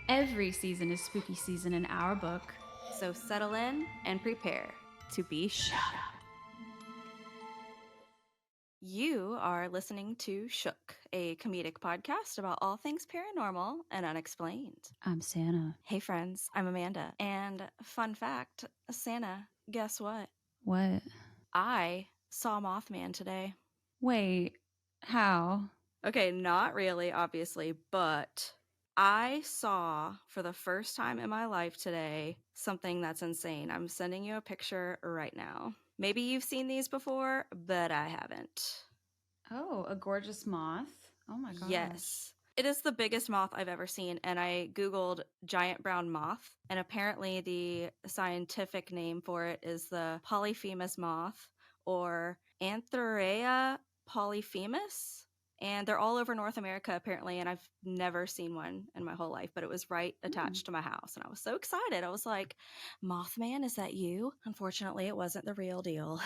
Every season is spooky season in our book. So settle in and prepare to be shook. You are listening to Shook, a comedic podcast about all things paranormal and unexplained. I'm Sannah. Hey friends, I'm Amanda. And fun fact, Sannah, guess what? What? I saw Mothman today. Wait, how? Okay, not really, obviously, but I saw for the first time in my life today something that's insane. I'm sending you a picture right now. Maybe you've seen these before, but I haven't. Oh, a gorgeous moth. Oh my gosh. Yes. It is the biggest moth I've ever seen, and I Googled giant brown moth, and apparently the scientific name for it is the Polyphemus moth, or Antheraea polyphemus. And they're all over North America, apparently, and I've never seen one in my whole life, but it was right attached to my house, and I was so excited. I was like, Mothman, is that you? Unfortunately, it wasn't the real deal.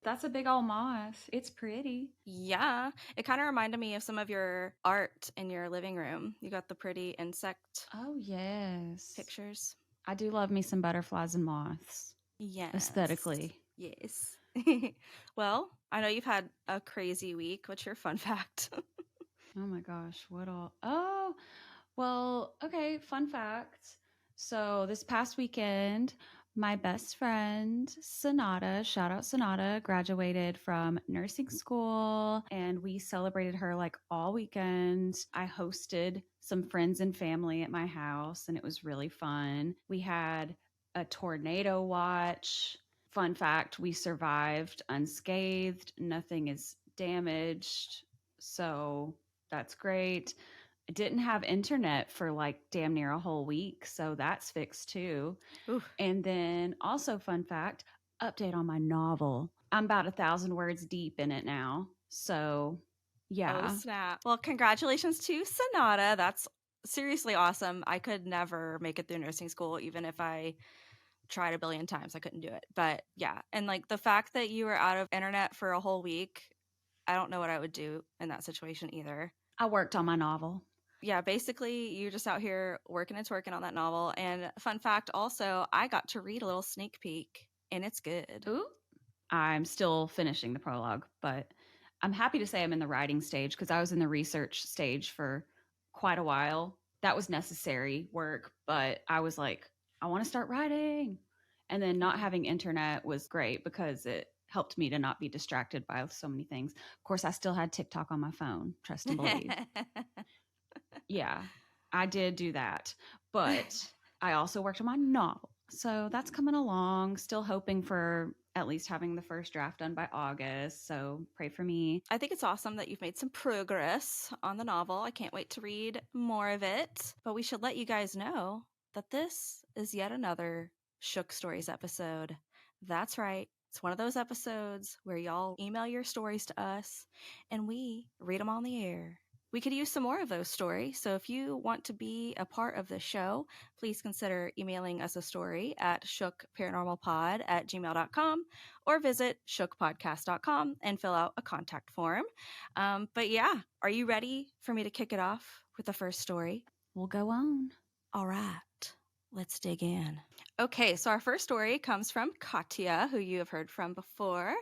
That's a big old moth. It's pretty. Yeah, it kind of reminded me of some of your art in your living room. You got the pretty insect Oh, yes. pictures. I do love me some butterflies and moths. Yes. Aesthetically. Yes. Well, I know you've had a crazy week. What's your fun fact? Oh my gosh, what all? Oh, well, okay, fun fact. So this past weekend, my best friend, Sonata, shout out Sonata, graduated from nursing school and we celebrated her like all weekend. I hosted some friends and family at my house and it was really fun. We had a tornado watch. Fun fact, we survived unscathed. Nothing is damaged. So that's great. I didn't have internet for like damn near a whole week, so that's fixed too. Ooh. And then also fun fact, update on my novel. I'm about 1,000 words deep in it now. So yeah. Oh, snap. Well, congratulations to Sonata. That's seriously awesome. I could never make it through nursing school, even if I tried a billion times. I couldn't do it. But yeah. And like the fact that you were out of internet for a whole week, I don't know what I would do in that situation either. I worked on my novel. Yeah, basically, you're just out here working and twerking on that novel. And fun fact also, I got to read a little sneak peek, and it's good. Ooh. I'm still finishing the prologue, but I'm happy to say I'm in the writing stage because I was in the research stage for quite a while. That was necessary work, but I was like, I want to start writing. And then not having internet was great because it helped me to not be distracted by so many things. Of course, I still had TikTok on my phone, trust and believe. Yeah, I did do that. But I also worked on my novel. So that's coming along. Still hoping for at least having the first draft done by August. So pray for me. I think it's awesome that you've made some progress on the novel. I can't wait to read more of it. But we should let you guys know that this is yet another Shook Stories episode. That's right. It's one of those episodes where y'all email your stories to us and we read them on the air. We could use some more of those stories. So if you want to be a part of the show, please consider emailing us a story at shookparanormalpod@gmail.com or visit shookpodcast.com and fill out a contact form. But yeah, are you ready for me to kick it off with the first story? We'll go on. All right, let's dig in. Okay, so our first story comes from Katya, who you have heard from before.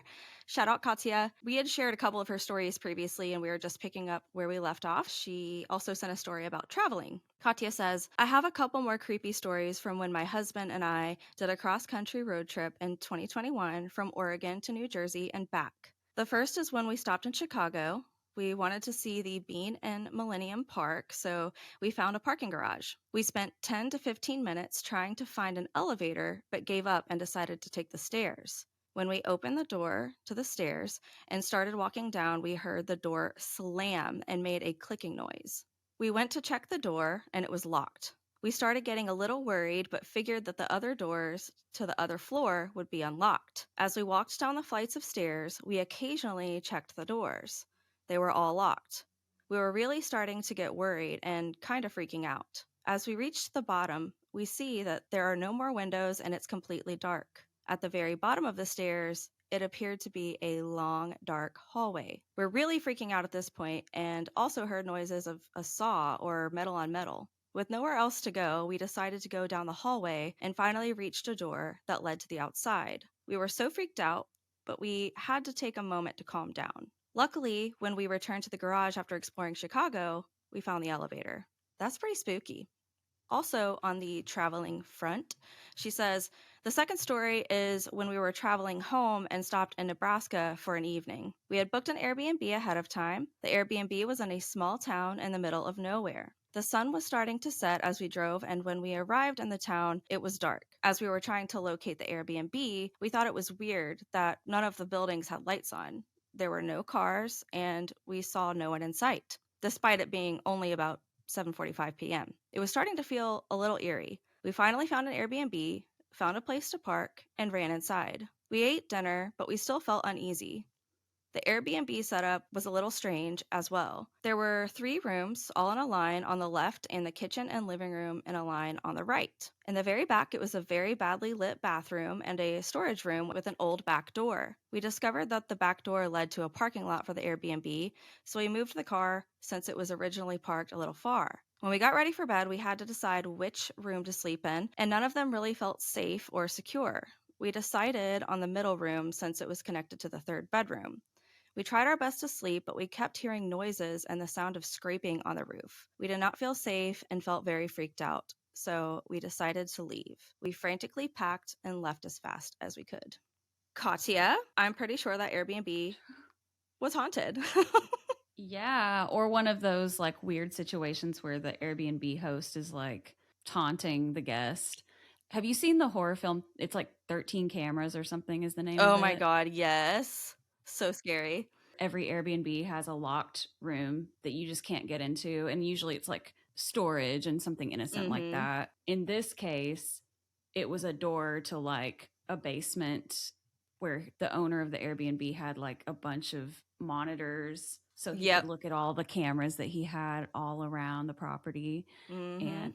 Shout out Katya. We had shared a couple of her stories previously, and we were just picking up where we left off. She also sent a story about traveling. Katya says, I have a couple more creepy stories from when my husband and I did a cross-country road trip in 2021 from Oregon to New Jersey and back. The first is when we stopped in Chicago. We wanted to see the Bean and Millennium Park, so we found a parking garage. We spent 10 to 15 minutes trying to find an elevator, but gave up and decided to take the stairs. When we opened the door to the stairs and started walking down, we heard the door slam and made a clicking noise. We went to check the door, and it was locked. We started getting a little worried, but figured that the other doors to the other floor would be unlocked. As we walked down the flights of stairs, we occasionally checked the doors. They were all locked. We were really starting to get worried and kind of freaking out. As we reached the bottom, we see that there are no more windows and it's completely dark. At the very bottom of the stairs, it appeared to be a long, dark hallway. We're really freaking out at this point and also heard noises of a saw or metal on metal. With nowhere else to go, we decided to go down the hallway and finally reached a door that led to the outside. We were so freaked out, but we had to take a moment to calm down. Luckily, when we returned to the garage after exploring Chicago, we found the elevator. That's pretty spooky. Also, on the traveling front, she says, the second story is when we were traveling home and stopped in Nebraska for an evening. We had booked an Airbnb ahead of time. The Airbnb was in a small town in the middle of nowhere. The sun was starting to set as we drove, and when we arrived in the town, it was dark. As we were trying to locate the Airbnb, we thought it was weird that none of the buildings had lights on. There were no cars, and we saw no one in sight, despite it being only about 7:45 p.m. It was starting to feel a little eerie. We finally found an Airbnb, found a place to park, and ran inside. We ate dinner, but we still felt uneasy. The Airbnb setup was a little strange as well. There were 3 rooms, all in a line on the left, and the kitchen and living room in a line on the right. In the very back, it was a very badly lit bathroom and a storage room with an old back door. We discovered that the back door led to a parking lot for the Airbnb, so we moved the car since it was originally parked a little far. When we got ready for bed, we had to decide which room to sleep in, and none of them really felt safe or secure. We decided on the middle room since it was connected to the third bedroom. We tried our best to sleep, but we kept hearing noises and the sound of scraping on the roof. We did not feel safe and felt very freaked out, so we decided to leave. We frantically packed and left as fast as we could. Katya, I'm pretty sure that Airbnb was haunted. Yeah, or one of those like weird situations where the Airbnb host is like taunting the guest. Have you seen the horror film? It's like 13 Cameras or something is the name of Oh my it. God, yes. So scary. Every Airbnb has a locked room that you just can't get into. And usually it's like storage and something innocent like Mm-hmm. that. In this case, it was a door to like a basement where the owner of the Airbnb had like a bunch of monitors so he could Yep. look at all the cameras that he had all around the property. Mm-hmm. And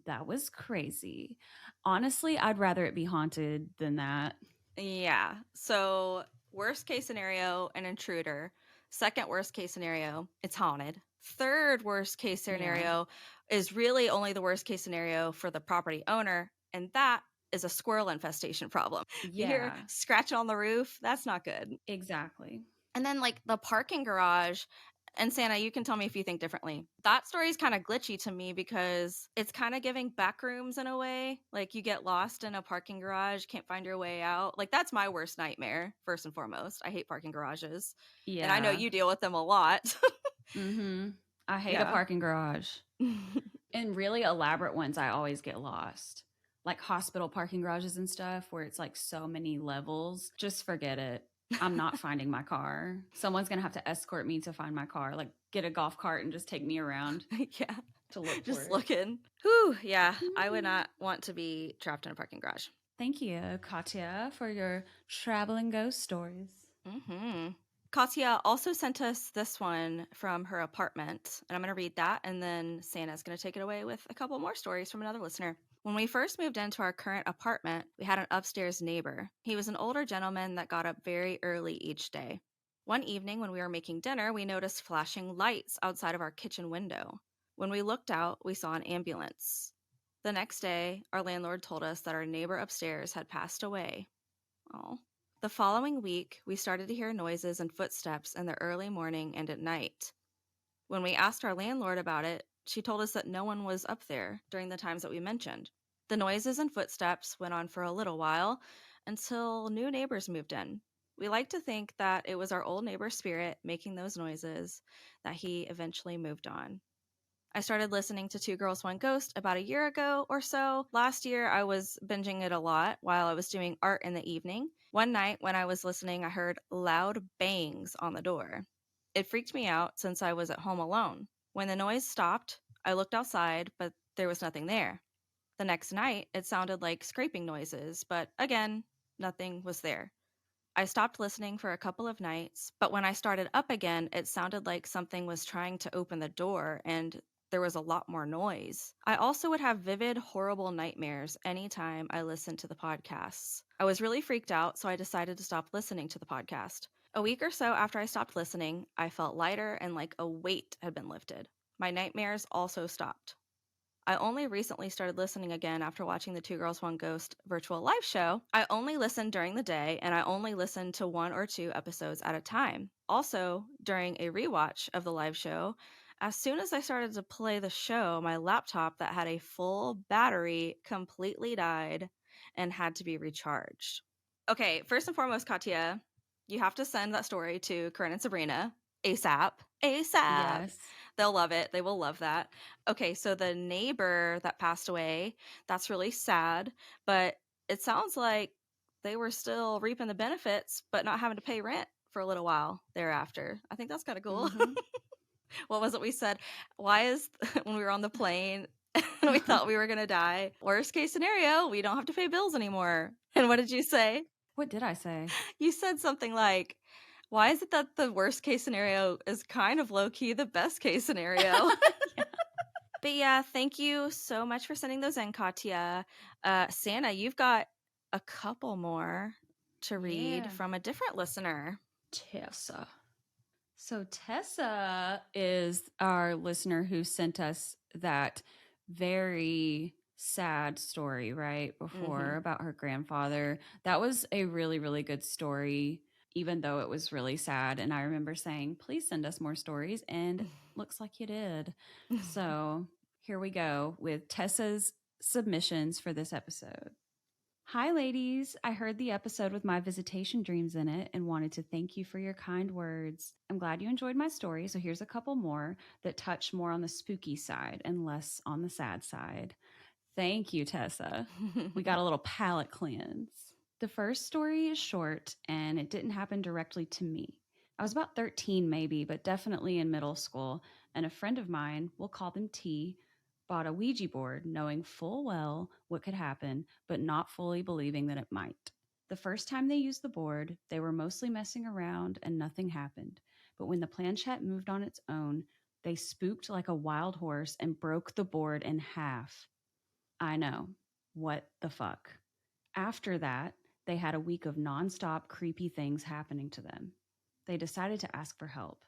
that was crazy. Honestly, I'd rather it be haunted than that. Yeah. So, worst case scenario, an intruder. Second worst case scenario, it's haunted. Third worst case Yeah. scenario is really only the worst case scenario for the property owner, and that is a squirrel infestation problem. If you hear Yeah, scratching on the roof, that's not good. exactly. And then, like the parking garage, and Sannah, you can tell me if you think differently. That story is kind of glitchy to me because it's kind of giving back rooms in a way. Like you get lost in a parking garage, can't find your way out. Like that's my worst nightmare, first and foremost. I hate parking garages. And I know Yeah. you deal with them a lot. Mhm. I hate a Yeah. parking garage. In really elaborate ones, I always get lost. Like hospital parking garages and stuff where it's like so many levels. Just forget it. I'm not finding my car. Someone's going to have to escort me to find my car. Like get a golf cart and just take me around Yeah. to look for Just it. looking. Whew. Yeah. I would Mhm. not want to be trapped in a parking garage. Thank you, Katya, for your traveling ghost stories. Mm-hmm. Katya also sent us this one from her apartment, and I'm going to read that, and then Sannah's going to take it away with a couple more stories from another listener. When we first moved into our current apartment, we had an upstairs neighbor. He was an older gentleman that got up very early each day. One evening, when we were making dinner, we noticed flashing lights outside of our kitchen window. When we looked out, we saw an ambulance. The next day, our landlord told us that our neighbor upstairs had passed away. Oh. The following week, we started to hear noises and footsteps in the early morning and at night. When we asked our landlord about it, she told us that no one was up there during the times that we mentioned. The noises and footsteps went on for a little while until new neighbors moved in. We like to think that it was our old neighbor's spirit making those noises that he eventually moved on. I started listening to Two Girls, One Ghost about a year ago or so. Last year, I was binging it a lot while I was doing art in the evening. One night when I was listening, I heard loud bangs on the door. It freaked me out since I was at home alone. When the noise stopped, I looked outside, but there was nothing there. The next night, it sounded like scraping noises, but again, nothing was there. I stopped listening for a couple of nights, but when I started up again, it sounded like something was trying to open the door and there was a lot more noise. I also would have vivid, horrible nightmares anytime I listened to the podcasts. I was really freaked out, so I decided to stop listening to the podcast. A week or so after I stopped listening, I felt lighter and like a weight had been lifted. My nightmares also stopped. I only recently started listening again after watching the Two Girls, One Ghost virtual live show. I only listen during the day and I only listen to 1 or 2 episodes at a time. Also, during a rewatch of the live show, as soon as I started to play the show, my laptop that had a full battery completely died and had to be recharged. Okay, first and foremost, Katya, you have to send that story to Corinne and Sabrina ASAP. ASAP. Yes. They'll love it. They will love that. Okay, so the neighbor that passed away, that's really sad, but it sounds like they were still reaping the benefits, but not having to pay rent for a little while thereafter. I think that's kind of cool. Mm-hmm. What was it we said? Why is when we were on the plane and we thought we were going to die? Worst case scenario, we don't have to pay bills anymore. And what did you say? What did I say? You said something like, why is it that the worst case scenario is kind of low key the best case scenario? Yeah. But yeah, thank you so much for sending those in, Katya. Sannah, you've got a couple more to read Yeah. from a different listener. Tessa. So Tessa is our listener who sent us that very sad story right before about her grandfather. That was a really, really good story, even though it was really sad. And I remember saying, please send us more stories. And looks like you did. So here we go with Tessa's submissions for this episode. Hi, ladies. I heard the episode with my visitation dreams in it and wanted to thank you for your kind words. I'm glad you enjoyed my story, so here's a couple more that touch more on the spooky side and less on the sad side. Thank you, Tessa. We got a little palate cleanse. The first story is short and it didn't happen directly to me. I was about 13, maybe, but definitely in middle school, and a friend of mine, we'll call them T, bought a Ouija board, knowing full well what could happen, but not fully believing that it might. The first time they used the board, they were mostly messing around and nothing happened. But when the planchette moved on its own, they spooked like a wild horse and broke the board in half. I know. What the fuck? After that, they had a week of nonstop creepy things happening to them. They decided to ask for help.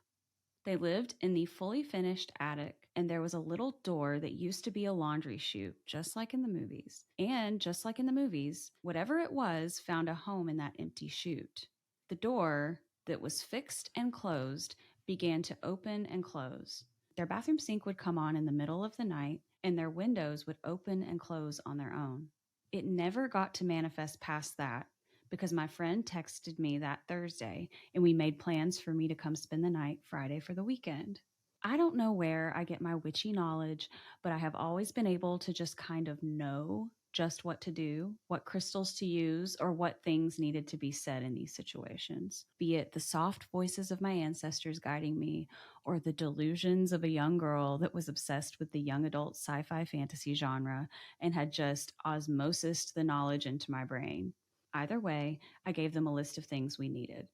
They lived in the fully finished attic, and there was a little door that used to be a laundry chute, just like in the movies. And just like in the movies, whatever it was found a home in that empty chute. The door that was fixed and closed began to open and close. Their bathroom sink would come on in the middle of the night, and their windows would open and close on their own. It never got to manifest past that because my friend texted me that Thursday and we made plans for me to come spend the night Friday for the weekend. I don't know where I get my witchy knowledge, but I have always been able to just kind of know just what to do, what crystals to use, or what things needed to be said in these situations. Be it the soft voices of my ancestors guiding me, or the delusions of a young girl that was obsessed with the young adult sci fi fantasy genre and had just osmosised the knowledge into my brain. Either way, I gave them a list of things we needed.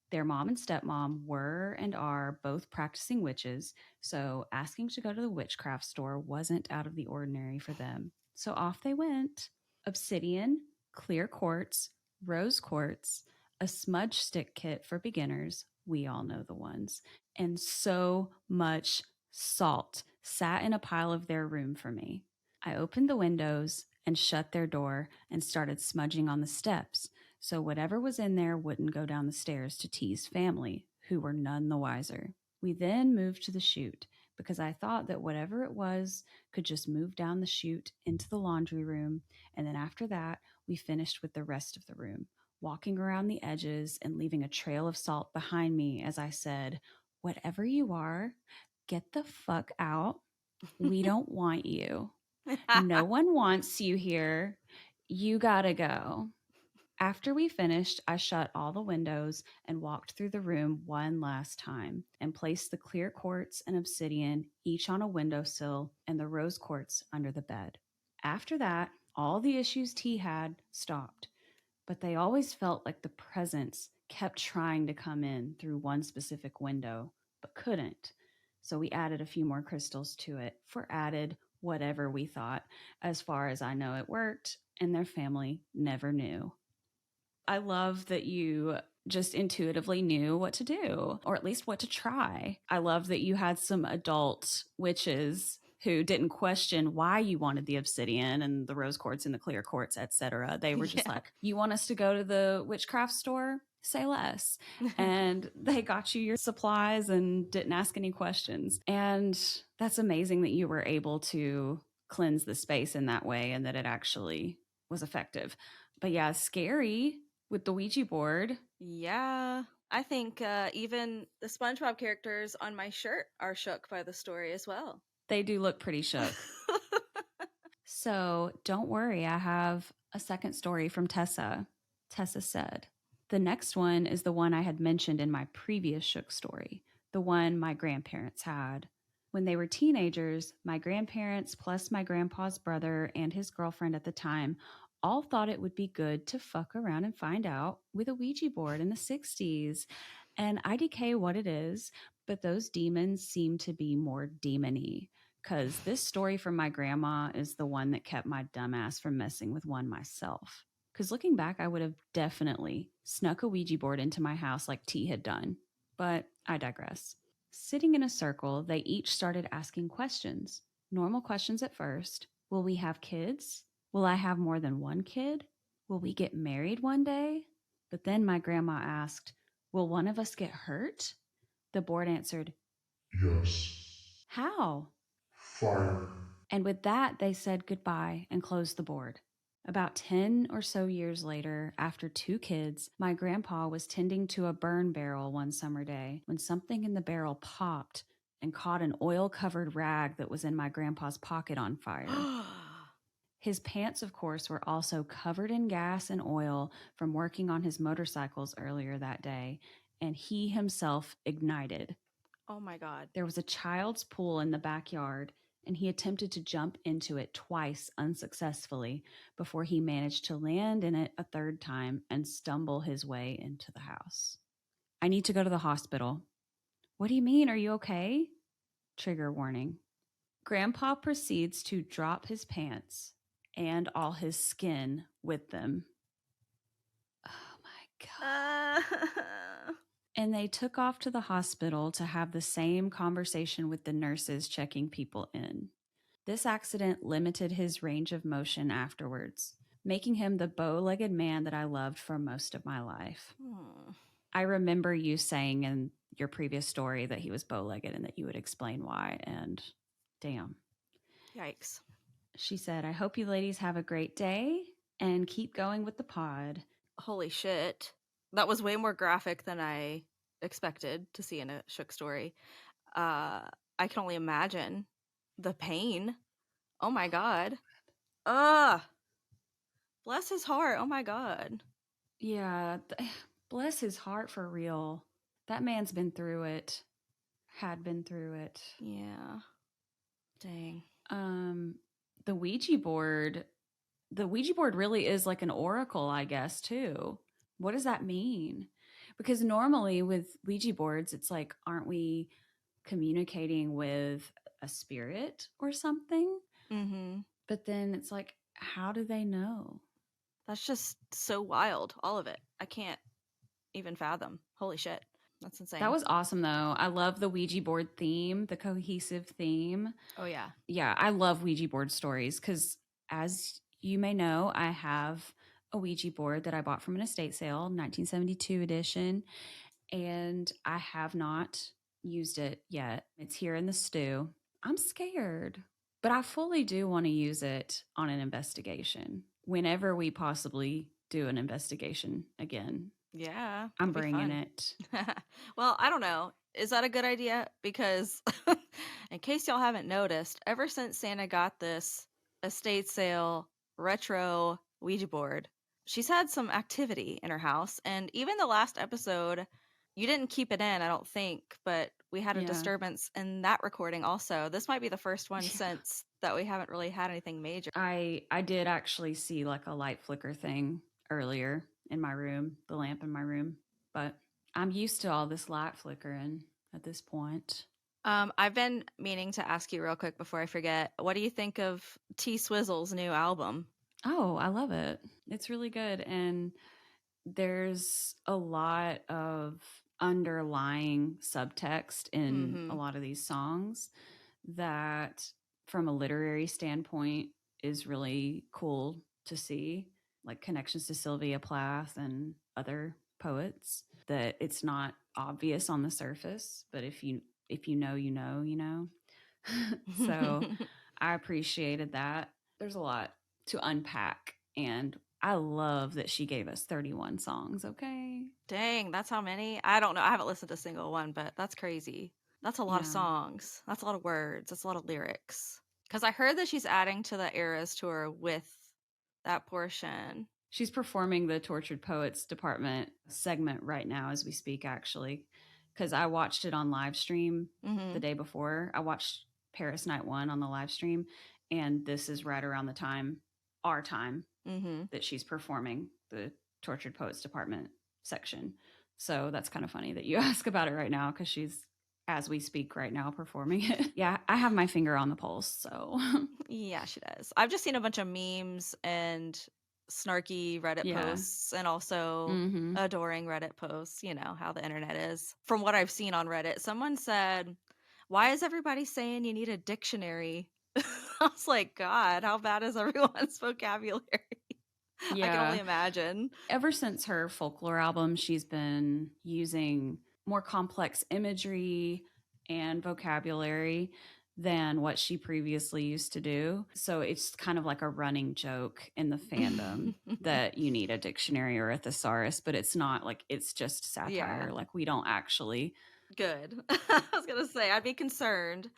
Their mom and stepmom were and are both practicing witches, so asking to go to the witchcraft store wasn't out of the ordinary for them. So off they went. Obsidian, clear quartz, rose quartz, a smudge stick kit for beginners, we all know the ones, and so much salt sat in a pile of their room for me. I opened the windows and shut their door and started smudging on the steps so whatever was in there wouldn't go down the stairs to T's family, who were none the wiser. We then moved to the chute because I thought that whatever it was could just move down the chute into the laundry room, and then after that, we finished with the rest of the room, walking around the edges and leaving a trail of salt behind me as I said, "Whatever you are, get the fuck out. We don't want you. No one wants you here. You gotta go." After we finished, I shut all the windows and walked through the room one last time and placed the clear quartz and obsidian each on a windowsill and the rose quartz under the bed. After that, all the issues T had stopped, but they always felt like the presence kept trying to come in through one specific window, but couldn't. So we added a few more crystals to it for added whatever we thought. As far as I know, it worked, and their family never knew. I love that you just intuitively knew what to do, or at least what to try. I love that you had some adult witches who didn't question why you wanted the obsidian and the rose quartz and the clear quartz, etc. They were just Yeah. like, you want us to go to the witchcraft store? Say less. And they got you your supplies and didn't ask any questions. And that's amazing that you were able to cleanse the space in that way and that it actually was effective. But yeah, scary with the Ouija board. Yeah. I think even the SpongeBob characters on my shirt are shook by the story as well. They do look pretty shook. So don't worry, I have a second story from Tessa. Tessa said, the next one is the one I had mentioned in my previous shook story, the one my grandparents had. When they were teenagers, my grandparents, plus my grandpa's brother and his girlfriend at the time, all thought it would be good to fuck around and find out with a Ouija board in the 60s. And IDK what it is, but those demons seem to be more demony because this story from my grandma is the one that kept my dumbass from messing with one myself. Because looking back, I would have definitely snuck a Ouija board into my house like T had done. But I digress. Sitting in a circle, they each started asking questions. Normal questions at first. Will we have kids? Will I have more than one kid? Will we get married one day? But then my grandma asked, will one of us get hurt? The board answered, Yes. how? Fire. And with that, they said goodbye and closed the board. About 10 or so years later, after 2 kids, my grandpa was tending to a burn barrel one summer day when something in the barrel popped and caught an oil-covered rag that was in my grandpa's pocket on fire. His pants, of course, were also covered in gas and oil from working on his motorcycles earlier that day, and he himself ignited. Oh my God. There was a child's pool in the backyard, and he attempted to jump into it twice unsuccessfully before he managed to land in it a third time and stumble his way into the house. I need to go to the hospital. What do you mean? Are you okay? Trigger warning. Grandpa proceeds to drop his pants and all his skin with them. Oh my God. And they took off to the hospital to have the same conversation with the nurses checking people in. This accident limited his range of motion afterwards, making him the bow-legged man that I loved for most of my life. I remember you saying in your previous story that he was bow-legged and that you would explain why, and damn. Yikes. She said, I hope you ladies have a great day and keep going with the pod. Holy shit. That was way more graphic than I expected to see in a shook story. I can only imagine the pain. Oh my God. Bless his heart. Oh my God. Yeah, bless his heart for real. That man's been through it. Had been through it. Yeah. Dang. The Ouija board really is like an oracle, I guess, too. What does that mean? Because normally with Ouija boards, it's like, aren't we communicating with a spirit or something? Mm-hmm. But then it's like, how do they know? That's just so wild. All of it. I can't even fathom. Holy shit. That's insane. That was awesome, though. I love the Ouija board theme, the cohesive theme. Oh, yeah. Yeah, I love Ouija board stories because, as you may know, I have a Ouija board that I bought from an estate sale, 1972 edition, and I have not used it yet. It's here in the stew. I'm scared, but I fully do want to use it on an investigation whenever we possibly do an investigation again. Yeah. I'm bringing it. Well, I don't know. Is that a good idea? Because in case y'all haven't noticed, ever since Sannah got this estate sale retro Ouija board, she's had some activity in her house. And even the last episode, you didn't keep it in, I don't think, but we had a disturbance in that recording also. This might be the first one since that we haven't really had anything major. I did actually see like a light flicker thing earlier in my room, the lamp in my room, but I'm used to all this light flickering at this point. I've been meaning to ask you real quick before I forget. What do you think of T Swizzle's new album? Oh, I love it. It's really good. And there's a lot of underlying subtext in a lot of these songs that from a literary standpoint is really cool to see, like connections to Sylvia Plath and other poets, that it's not obvious on the surface, but if you know, you know, you know. So I appreciated that. There's a lot to unpack, and I love that she gave us 31 songs, okay? Dang, that's how many? I don't know. I haven't listened to a single one, but that's crazy. That's a lot of Yeah. songs. That's a lot of words. That's a lot of lyrics. Because I heard that she's adding to the Eras tour with that portion. She's performing the Tortured Poets Department segment right now as we speak, actually, because I watched it on live stream the day before. I watched Paris Night 1 on the live stream, and this is right around the time, our time, that she's performing the Tortured Poets Department section. So that's kind of funny that you ask about it right now, because she's, as we speak right now, performing it. Yeah, I have my finger on the pulse, so. Yeah, she does. I've just seen a bunch of memes and snarky Reddit Yeah. posts and also adoring Reddit posts, you know, how the internet is. From what I've seen on Reddit, someone said, "Why is everybody saying you need a dictionary?" I was like, God, how bad is everyone's vocabulary? I can only Yeah. imagine. Ever since her folklore album, she's been using more complex imagery and vocabulary than what she previously used to do. So it's kind of like a running joke in the fandom that you need a dictionary or a thesaurus, but it's not, like, it's just satire. Yeah. Like, we don't actually. Good. I was going to say, I'd be concerned.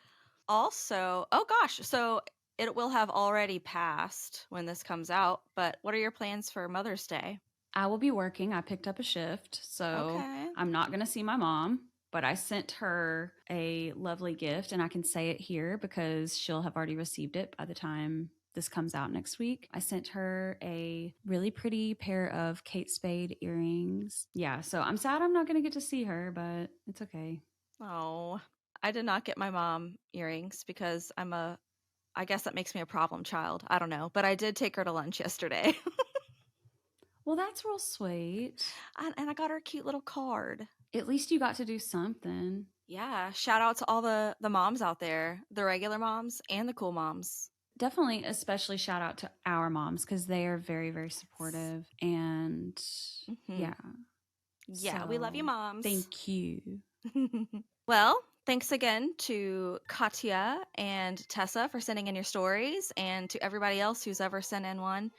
Also, oh gosh, so it will have already passed when this comes out, but what are your plans for Mother's Day? I will be working. I picked up a shift, so Okay. I'm not going to see my mom, but I sent her a lovely gift, and I can say it here because she'll have already received it by the time this comes out next week. I sent her a really pretty pair of Kate Spade earrings. Yeah, so I'm sad I'm not going to get to see her, but it's okay. Oh, I did not get my mom earrings because I guess that makes me a problem child. I don't know, but I did take her to lunch yesterday. Well, that's real sweet. And I got her a cute little card. At least you got to do something. Yeah, shout out to all the moms out there, the regular moms and the cool moms. Definitely, especially shout out to our moms, because they are very, very supportive. And yeah. Yeah, we love you, moms. Thank you. Well, thanks again to Katya and Tessa for sending in your stories, and to everybody else who's ever sent in one.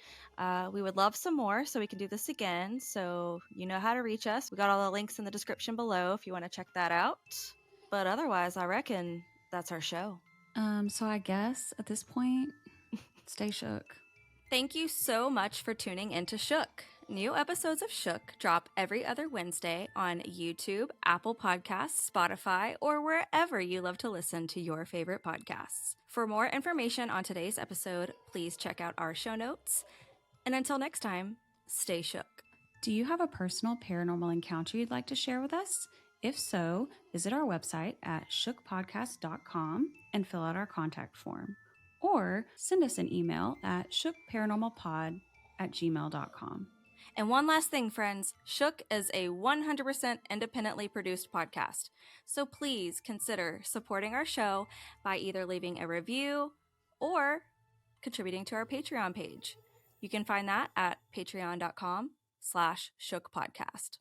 We would love some more, so we can do this again. So you know how to reach us. We got all the links in the description below if you want to check that out. But otherwise, I reckon that's our show. So I guess at this point, stay shook. Thank you so much for tuning into Shook. New episodes of Shook drop every other Wednesday on YouTube, Apple Podcasts, Spotify, or wherever you love to listen to your favorite podcasts. For more information on today's episode, please check out our show notes. And until next time, stay shook. Do you have a personal paranormal encounter you'd like to share with us? If so, visit our website at shookpodcast.com and fill out our contact form. Or send us an email at shookparanormalpod@gmail.com. And one last thing, friends, Shook is a 100% independently produced podcast. So please consider supporting our show by either leaving a review or contributing to our Patreon page. You can find that at patreon.com/shookpodcast.